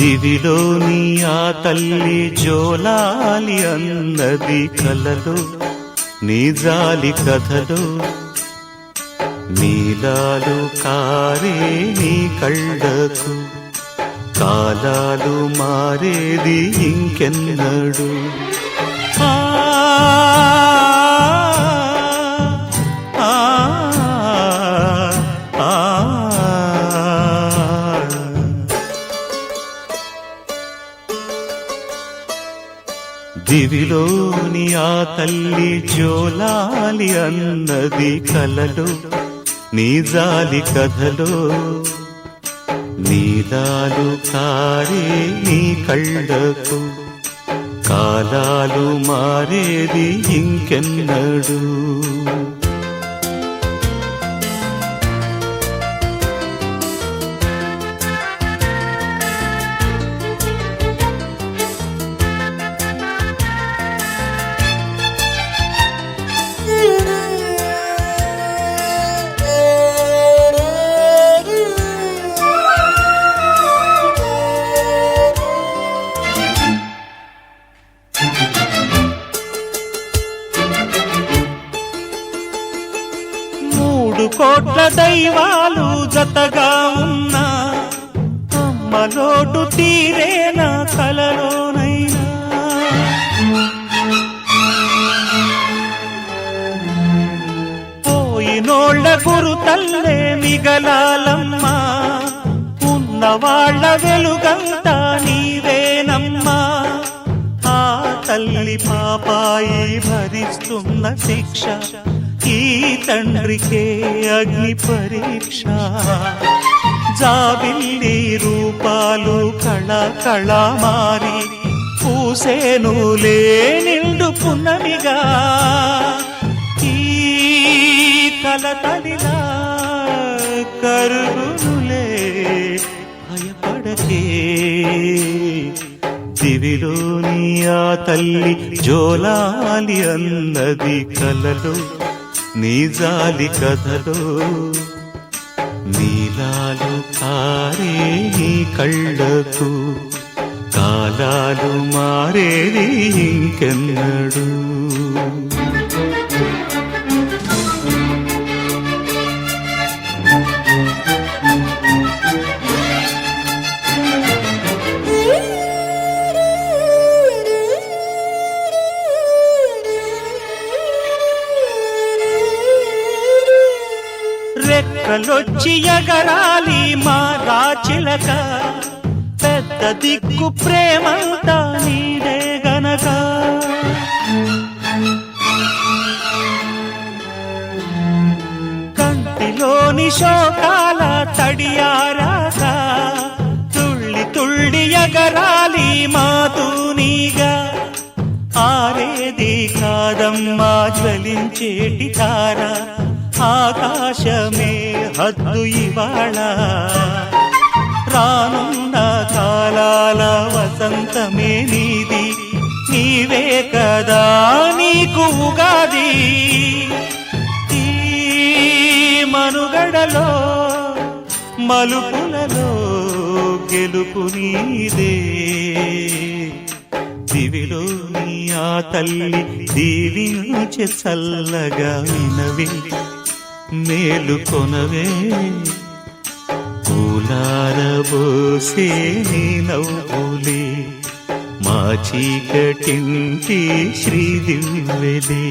దివిలోని ఆ తల్లి జోలాలి అన్నది కలలో నిజాలి కథలో నీలాలు కారే నీ కళ్ళకు కాలాలు మారేది ఇంకెన్నడు దివిలోని ఆ తల్లి జోలాలి అన్నది కలలో నిజాలి కథలో నీలాలు కారే నీ కళ్ళకు కాలాలు మారేది ఇంకెన్నడు కోట్ల దైవాలు జతగా ఉన్నా అమ్మలోటు తీరేనా కలలోనైనా పోయినోళ్ళ గురుతల్లే మిగలాలమ్మా ఉన్నవాళ్ల వెలుగంతా నీవేనమ్మా ఆ తల్లి పాపాయి భరిస్తున్న శిక్ష ఈ తండ్రికే అగ్ని పరీక్ష జాబిల్లి రూపాలు కళ కళ మారి పూసేనులే నిండు పున్నమిగా ఈ కలతలిలా కరుగునులే భయపడకే దివిలోని ఆ తల్లి జోలాలి అన్నది కలలో నిజాలి కథలో నీలాలు కారే నీ కళ్ళకు కాలాలు మారేది ఇంకెన్నడు రెక్కలొచ్చి ఎగరాలి మా రాచిలక పెద్ద దిక్కు ప్రేమంతా నీడే గనక కంటిలోని శోకాల తడియారాక తుళ్ళి తుళ్ళి ఎగరాలి మాతూనీగా ఆరేది కాదమ్మా జ్వలించేటి తార ఆకాశమే హద్దు ఇవాళ రానున్న కాలాల వసంతమే నీది నీవే కదా నీకు ఉగాది ఈ మనుగడలో మలుపులలో గెలుపు నీదే దివిలోని ఆ తల్లి దీవించే చల్లగా వినవి మేలుకొనవే పూలారబోసే నీ నవ్వులే మా చీకటింటి శ్రీదివ్వెలే